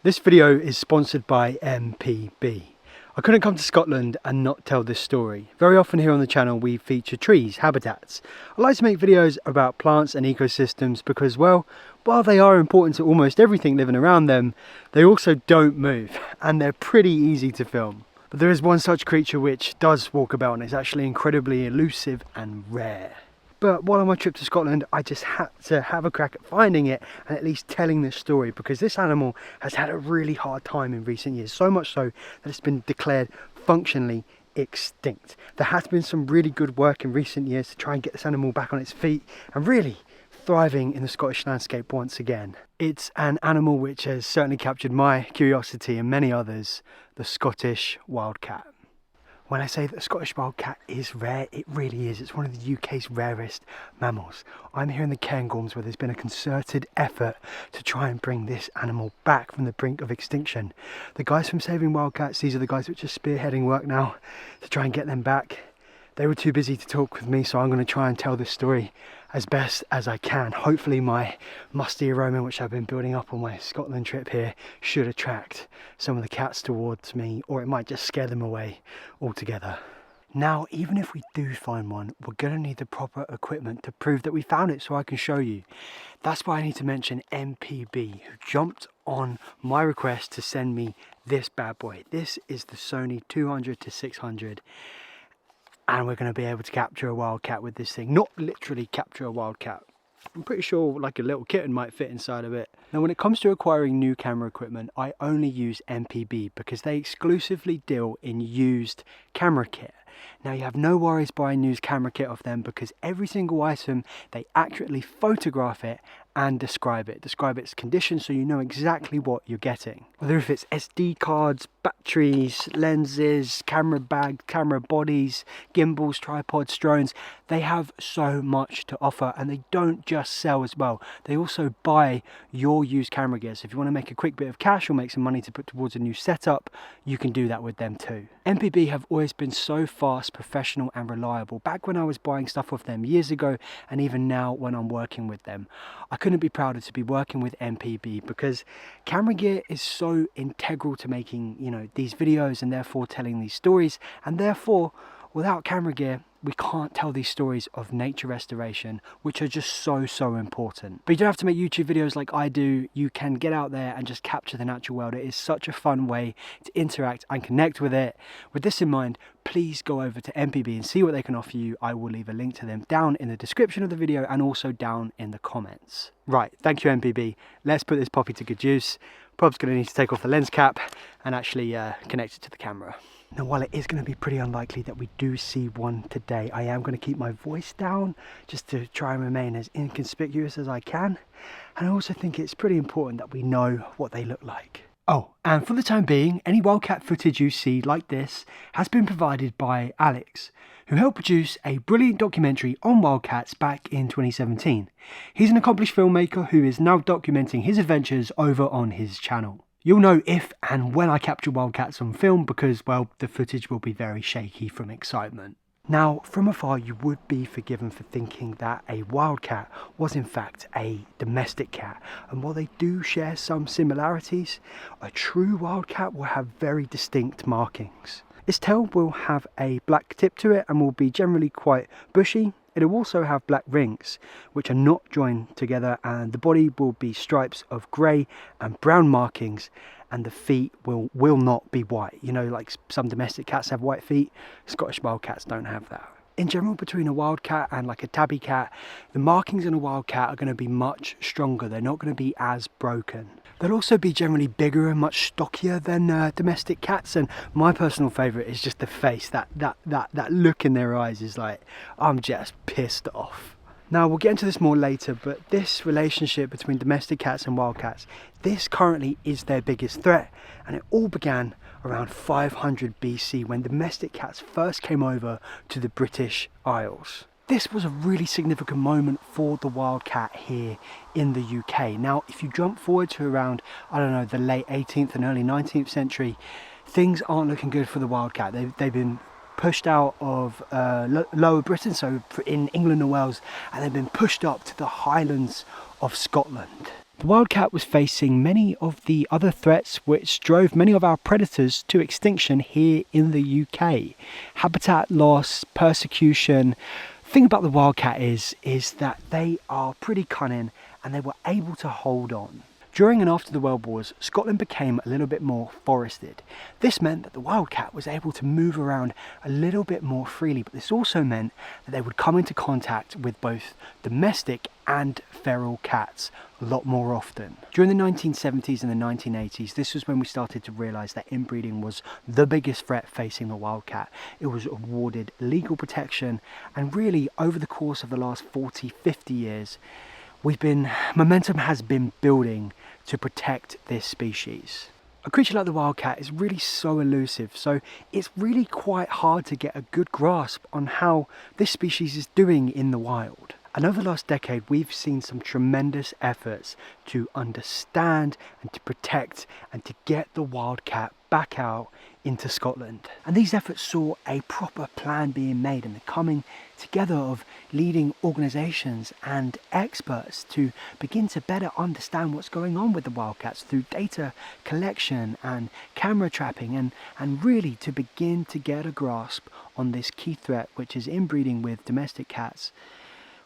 This video is sponsored by MPB. I couldn't come to Scotland and not tell this story. Very often here on the channel we feature trees, habitats. I like to make videos about plants and ecosystems because, well, while they are important to almost everything living around them, they also don't move and they're pretty easy to film. But there is one such creature which does walk about and is actually incredibly elusive and rare. But while on my trip to Scotland, I just had to have a crack at finding it and at least telling this story, because this animal has had a really hard time in recent years, so much so that it's been declared functionally extinct. There has been some really good work in recent years to try and get this animal back on its feet and really thriving in the Scottish landscape once again. It's an animal which has certainly captured my curiosity and many others, the Scottish wildcat. When I say that the Scottish wildcat is rare, it really is. It's one of the UK's rarest mammals. I'm here in the Cairngorms where there's been a concerted effort to try and bring this animal back from the brink of extinction. The guys from Saving Wildcats, these are the guys which are spearheading work now to try and get them back. They were too busy to talk with me, so I'm going to try and tell this story as best as I can. Hopefully my musty aroma, which I've been building up on my Scotland trip here, should attract some of the cats towards me, or it might just scare them away altogether. Now, even if we do find one, we're going to need the proper equipment to prove that we found it so I can show you. That's why I need to mention MPB, who jumped on my request to send me this bad boy. This is the Sony 200-600. And we're going to be able to capture a wildcat with this thing. Not literally capture a wildcat. I'm pretty sure like a little kitten might fit inside of it. Now when it comes to acquiring new camera equipment, I only use MPB because they exclusively deal in used camera kit. Now you have no worries buying used camera kit off them because every single item, they accurately photograph it and describe its condition, so you know exactly what you're getting. Whether if it's SD cards, batteries, lenses, camera bag, camera bodies, gimbals, tripods, drones, they have so much to offer, and they don't just sell as well. They also buy your used camera gear. So if you want to make a quick bit of cash or make some money to put towards a new setup, you can do that with them too. MPB have always been so fast, professional and reliable. Back when I was buying stuff off them years ago, and even now when I'm working with them, I couldn't be prouder to be working with MPB because camera gear is so integral to making, these videos and therefore telling these stories, and therefore without camera gear we can't tell these stories of nature restoration, which are just so important. But you don't have to make YouTube videos like I do. You can get out there and just capture the natural world. It is such a fun way to interact and connect with it. With this in mind, please go over to MPB and see what they can offer you. I will leave a link to them down in the description of the video and also down in the comments. Right, thank you MPB. Let's put this puppy to good use. Prob's going to need to take off the lens cap and actually connect it to the camera. Now, while it is going to be pretty unlikely that we do see one today, I am going to keep my voice down just to try and remain as inconspicuous as I can. And I also think it's pretty important that we know what they look like. Oh, and for the time being, any wildcat footage you see like this has been provided by Alex, who helped produce a brilliant documentary on wildcats back in 2017. He's an accomplished filmmaker who is now documenting his adventures over on his channel. You'll know if and when I capture wildcats on film because, well, the footage will be very shaky from excitement. Now, from afar, you would be forgiven for thinking that a wildcat was in fact a domestic cat. And while they do share some similarities, a true wildcat will have very distinct markings. Its tail will have a black tip to it and will be generally quite bushy. It will also have black rings, which are not joined together, and the body will be stripes of grey and brown markings, and the feet will not be white. Like some domestic cats have white feet, Scottish wildcats don't have that. In general, between a wildcat and like a tabby cat, the markings on a wildcat are going to be much stronger. They're not going to be as broken. They'll also be generally bigger and much stockier than domestic cats, and my personal favourite is just the face. That look in their eyes is like, I'm just pissed off. Now, we'll get into this more later, but this relationship between domestic cats and wildcats, this currently is their biggest threat, and it all began around 500 BC when domestic cats first came over to the British Isles. This was a really significant moment for the wildcat here in the UK. Now, if you jump forward to around, the late 18th and early 19th century, things aren't looking good for the wildcat. They've been pushed out of Lower Britain, so in England and Wales, and they've been pushed up to the Highlands of Scotland. The wildcat was facing many of the other threats which drove many of our predators to extinction here in the UK. Habitat loss, persecution. The thing about the wildcat is that they are pretty cunning and they were able to hold on. During and after the World Wars, Scotland became a little bit more forested. This meant that the wildcat was able to move around a little bit more freely, but this also meant that they would come into contact with both domestic and feral cats a lot more often. During the 1970s and the 1980s, this was when we started to realise that inbreeding was the biggest threat facing the wildcat. It was awarded legal protection, and really over the course of the last 40-50 years, momentum has been building to protect this species. A creature like the wildcat is really so elusive, so it's really quite hard to get a good grasp on how this species is doing in the wild. And over the last decade, we've seen some tremendous efforts to understand and to protect and to get the wildcat back out into Scotland. And these efforts saw a proper plan being made and the coming together of leading organisations and experts to begin to better understand what's going on with the wildcats through data collection and camera trapping, and really to begin to get a grasp on this key threat, which is inbreeding with domestic cats.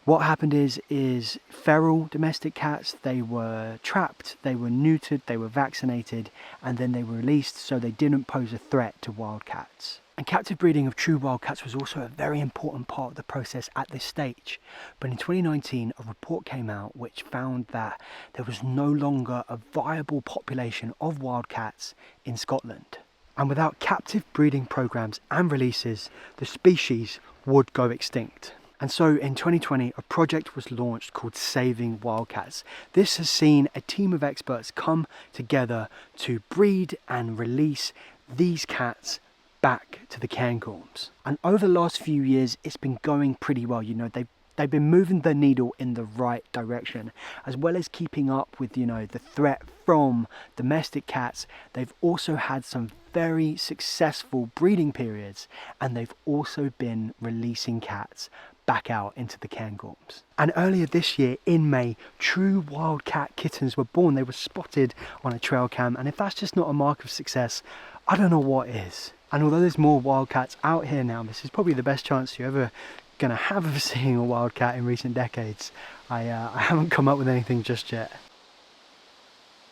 What happened is feral domestic cats, they were trapped, they were neutered, they were vaccinated, and then they were released so they didn't pose a threat to wildcats. And captive breeding of true wildcats was also a very important part of the process at this stage. But in 2019, a report came out which found that there was no longer a viable population of wildcats in Scotland. And without captive breeding programs and releases, the species would go extinct. And so in 2020, a project was launched called Saving Wildcats. This has seen a team of experts come together to breed and release these cats back to the Cairngorms. And over the last few years, it's been going pretty well. You know, they've been moving the needle in the right direction, as well as keeping up with, you know, the threat from domestic cats. They've also had some very successful breeding periods, and they've also been releasing cats back out into the Cairngorms. And earlier this year, in May, true wildcat kittens were born. They were spotted on a trail cam, and if that's just not a mark of success, I don't know what is. And although there's more wildcats out here now, this is probably the best chance you're ever going to have of seeing a wildcat in recent decades. I haven't come up with anything just yet.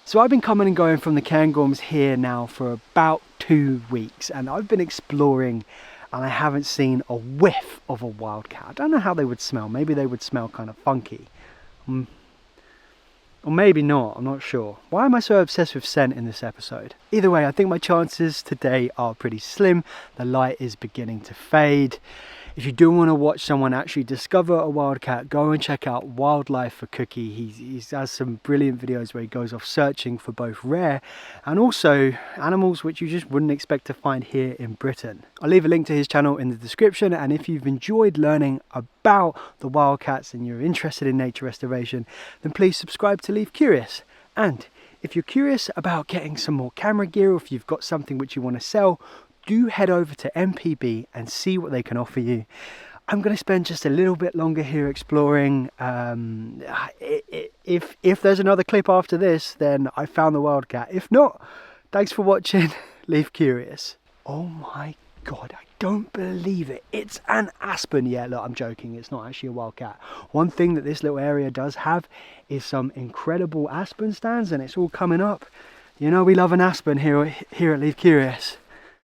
So I've been coming and going from the Cairngorms here now for about 2 weeks, and I've been exploring, and I haven't seen a whiff of a wildcat. I don't know how they would smell. Maybe they would smell kind of funky. Or maybe not, I'm not sure. Why am I so obsessed with scent in this episode? Either way, I think my chances today are pretty slim. The light is beginning to fade. If you do want to watch someone actually discover a wildcat, go and check out Wildlife for Cookie. He has some brilliant videos where he goes off searching for both rare and also animals which you just wouldn't expect to find here in Britain. I'll leave a link to his channel in the description, and if you've enjoyed learning about the wildcats and you're interested in nature restoration, then please subscribe to Leave Curious. And if you're curious about getting some more camera gear, or if you've got something which you want to sell, do head over to MPB and see what they can offer you. I'm going to spend just a little bit longer here exploring. If there's another clip after this, then I found the wildcat. If not, thanks for watching. Leave Curious. Oh my God, I don't believe it. It's an aspen. Yeah, look, I'm joking. It's not actually a wildcat. One thing that this little area does have is some incredible aspen stands, and it's all coming up. You know we love an aspen here at Leave Curious.